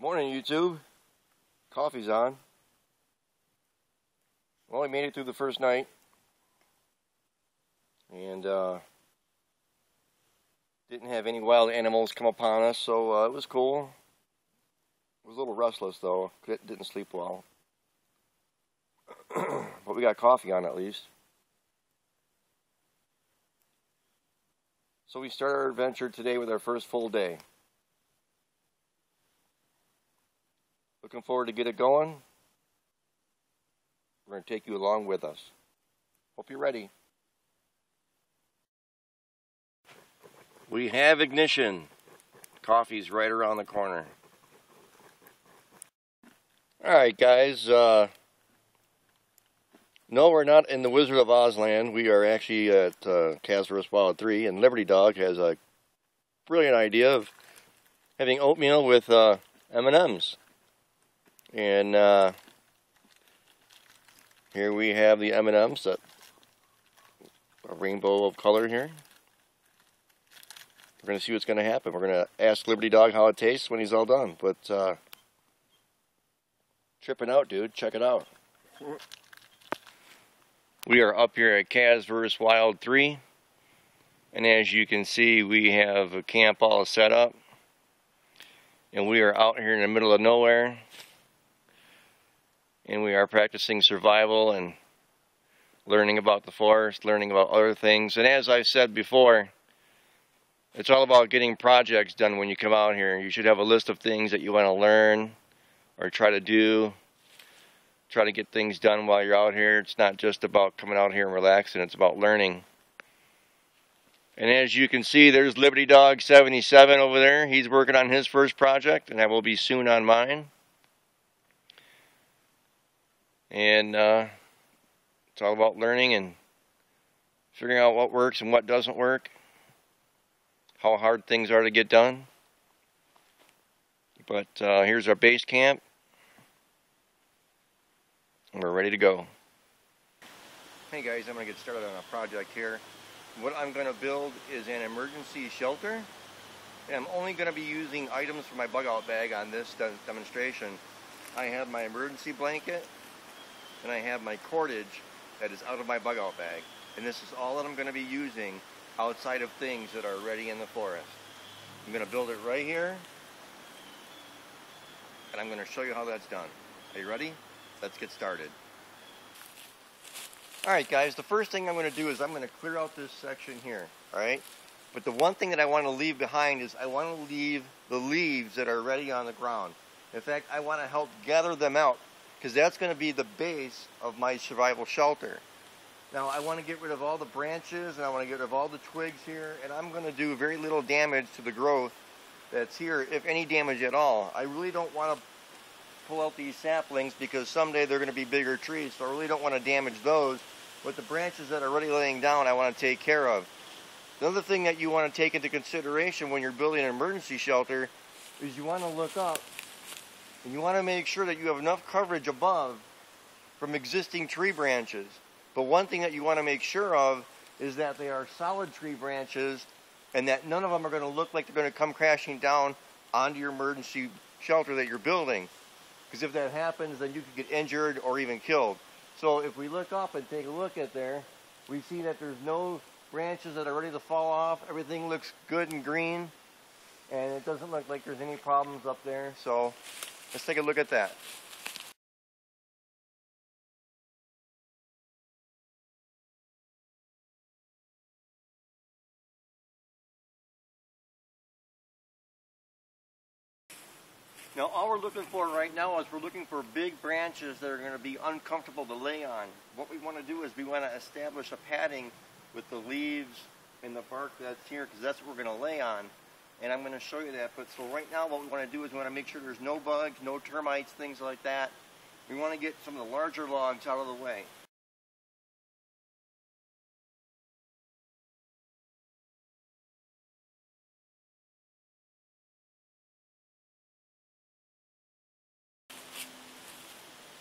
Morning, YouTube. Coffee's on. Well, we made it through the first night. And didn't have any wild animals come upon us, so it was cool. It was a little restless, though. Didn't sleep well. But we got coffee on at least. So we start our adventure today with our first full day. Looking forward to get it going. We're going to take you along with us. Hope you're ready. We have ignition. Coffee's right around the corner. Alright guys, no, we're not in the Wizard of Oz land. We are actually at Casvers Wild 3, and Liberty Dog has a brilliant idea of having oatmeal with M&Ms. And here we have the M&Ms, a rainbow of color here. We're going to see what's going to happen. We're going to ask Liberty Dog how it tastes when he's all done. But tripping out, dude. Check it out. We are up here at Casvers Wild 3. And as you can see, we have a camp all set up. And we are out here in the middle of nowhere. And we are practicing survival and learning about the forest, learning about other things. And as I've said before, it's all about getting projects done when you come out here. You should have a list of things that you want to learn or try to do. Try to get things done while you're out here. It's not just about coming out here and relaxing, it's about learning. And as you can see, there's Liberty Dog 77 over there. He's working on his first project, and I will be soon on mine. And it's all about learning and figuring out what works and what doesn't work, how hard things are to get done. But here's our base camp, and we're ready to go. Hey guys, I'm going to get started on a project here. What I'm going to build is an emergency shelter, and I'm only going to be using items from my bug out bag on this demonstration. I have my emergency blanket, and I have my cordage that is out of my bug out bag. And this is all that I'm going to be using outside of things that are ready in the forest. I'm going to build it right here, and I'm going to show you how that's done. Are you ready? Let's get started. Alright guys, the first thing I'm going to do is I'm going to clear out this section here. Alright? But the one thing that I want to leave behind is I want to leave the leaves that are ready on the ground. In fact, I want to help gather them out, because that's going to be the base of my survival shelter. Now I want to get rid of all the branches, and I want to get rid of all the twigs here, and I'm going to do very little damage to the growth that's here, if any damage at all. I really don't want to pull out these saplings because someday they're going to be bigger trees, so I really don't want to damage those. But the branches that are already laying down I want to take care of. The other thing that you want to take into consideration when you're building an emergency shelter is you want to look up and you want to make sure that you have enough coverage above from existing tree branches. But one thing that you want to make sure of is that they are solid tree branches and that none of them are going to look like they're going to come crashing down onto your emergency shelter that you're building. Because if that happens, then you could get injured or even killed. So if we look up and take a look at there, we see that there's no branches that are ready to fall off. Everything looks good and green, and it doesn't look like there's any problems up there. So let's take a look at that. Now all we're looking for right now is we're looking for big branches that are going to be uncomfortable to lay on. What we want to do is we want to establish a padding with the leaves and the bark that's here, because that's what we're going to lay on. And I'm going to show you that. But so right now what we want to do is we want to make sure there's no bugs, no termites, things like that. We want to get some of the larger logs out of the way.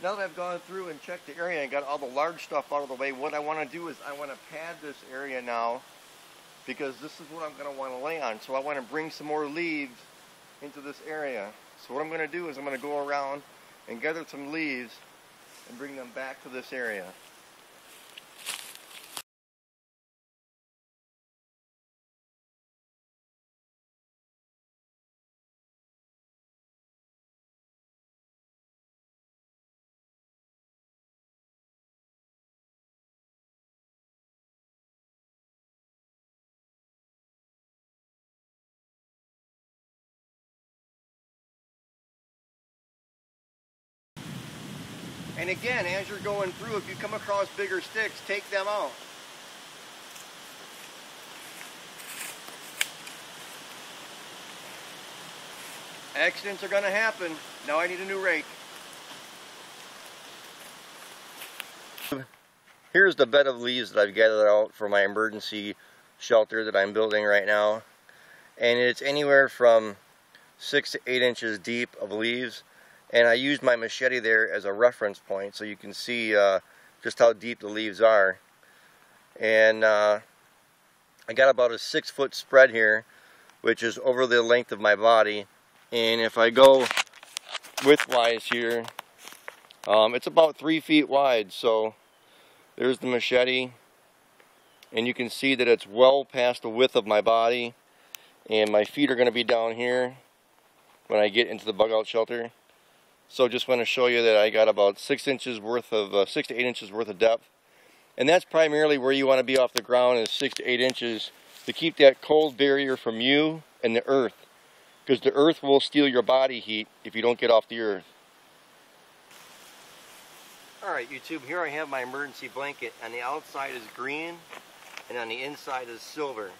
Now that I've gone through and checked the area and got all the large stuff out of the way, what I want to do is I want to pad this area now, because this is what I'm going to want to lay on. So I want to bring some more leaves into this area. So what I'm going to do is I'm going to go around and gather some leaves and bring them back to this area. And again, as you're going through, if you come across bigger sticks, take them out. Accidents are going to happen. Now I need a new rake. Here's the bed of leaves that I've gathered out for my emergency shelter that I'm building right now. And it's anywhere from 6 to 8 inches deep of leaves. And I used my machete there as a reference point so you can see just how deep the leaves are. And I got about a 6-foot spread here, which is over the length of my body. And if I go widthwise here, it's about 3 feet wide. So there's the machete, and you can see that it's well past the width of my body. And my feet are going to be down here when I get into the bug out shelter. So just want to show you that I got about 6 inches worth of 6 to 8 inches worth of depth, and that's primarily where you want to be off the ground, is 6 to 8 inches, to keep that cold barrier from you and the earth, because the earth will steal your body heat if you don't get off the earth. Alright YouTube, here I have my emergency blanket. On the outside is green and on the inside is silver.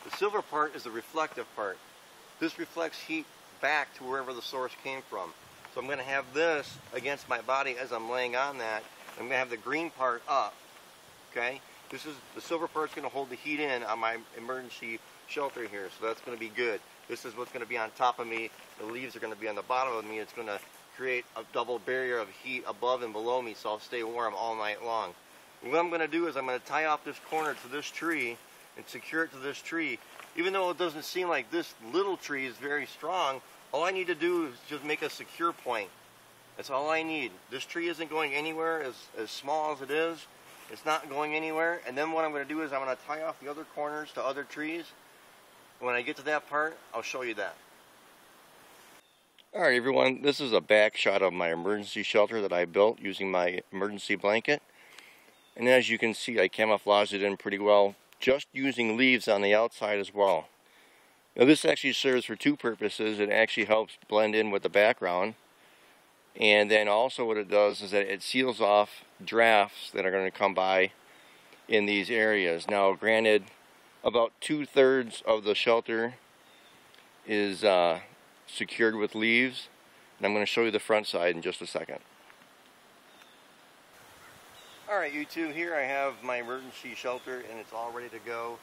The silver part is the reflective part. This reflects heat back to wherever the source came from. So I'm going to have this against my body as I'm laying on that. I'm going to have the green part up. Okay? This is the silver part's going to hold the heat in on my emergency shelter here. So that's going to be good. This is what's going to be on top of me. The leaves are going to be on the bottom of me. It's going to create a double barrier of heat above and below me, so I'll stay warm all night long. And what I'm going to do is I'm going to tie off this corner to this tree and secure it to this tree. Even though it doesn't seem like this little tree is very strong, all I need to do is just make a secure point. That's all I need. This tree isn't going anywhere, as small as it is. It's not going anywhere. And then what I'm going to do is I'm going to tie off the other corners to other trees. When I get to that part, I'll show you that. Alright everyone, this is a back shot of my emergency shelter that I built using my emergency blanket. And as you can see, I camouflaged it in pretty well, just using leaves on the outside as well. Now this actually serves for two purposes. It actually helps blend in with the background, and then also what it does is that it seals off drafts that are going to come by in these areas. Now granted, about 2/3 of the shelter is secured with leaves, and I'm going to show you the front side in just a second. Alright YouTube, here I have my emergency shelter and it's all ready to go.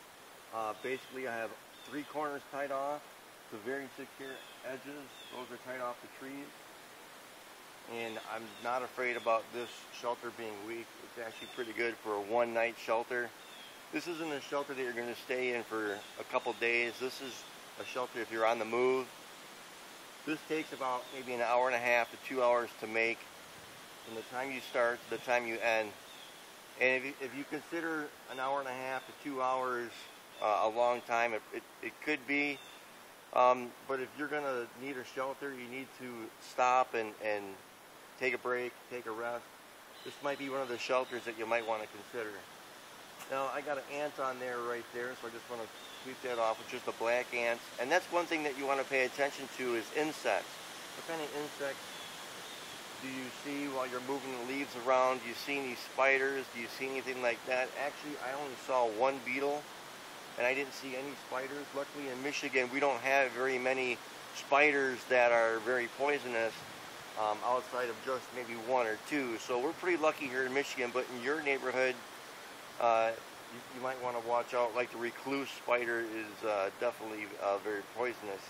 Basically I have 3 corners tied off, the very secure edges, those are tied off the trees. And I'm not afraid about this shelter being weak. It's actually pretty good for a one-night shelter. This isn't a shelter that you're going to stay in for a couple days. This is a shelter if you're on the move. This takes about maybe an hour and a half to 2 hours to make, from the time you start to the time you end. And if you consider an hour and a half to 2 hours a long time, it could be, but if you're going to need a shelter, you need to stop and take a break, take a rest. This might be one of the shelters that you might want to consider. Now I got an ant on there right there, so I just want to sweep that off with just the black ants. And that's one thing that you want to pay attention to is insects. What kind of insects do you see while you're moving the leaves around? Do you see any spiders? Do you see anything like that? Actually, I only saw one beetle, and I didn't see any spiders. Luckily in Michigan, we don't have very many spiders that are very poisonous, outside of just maybe 1 or 2. So we're pretty lucky here in Michigan, but in your neighborhood, you might want to watch out. Like the recluse spider is definitely very poisonous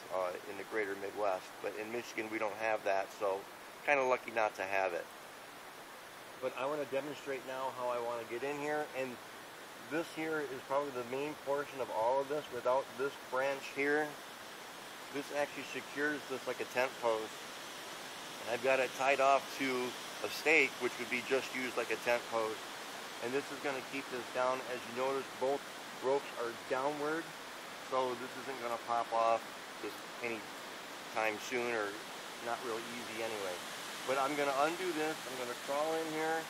in the greater Midwest, but in Michigan we don't have that, so kind of lucky not to have it. But I want to demonstrate now how I want to get in here, and this here is probably the main portion of all of this. Without this branch here, this actually secures this like a tent post. And I've got it tied off to a stake, which would be just used like a tent post. And this is going to keep this down. As you notice, both ropes are downward, so this isn't going to pop off just any time soon, or not real easy anyway. But I'm going to undo this, I'm going to crawl in here,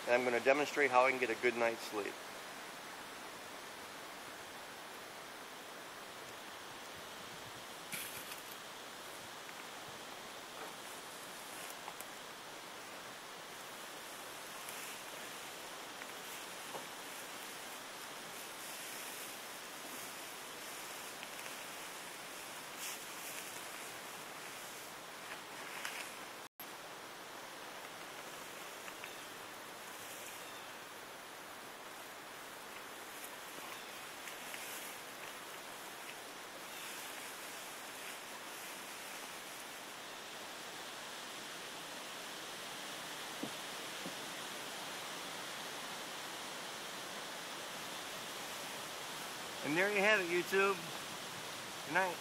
and I'm going to demonstrate how I can get a good night's sleep. And there you have it, YouTube. Good night.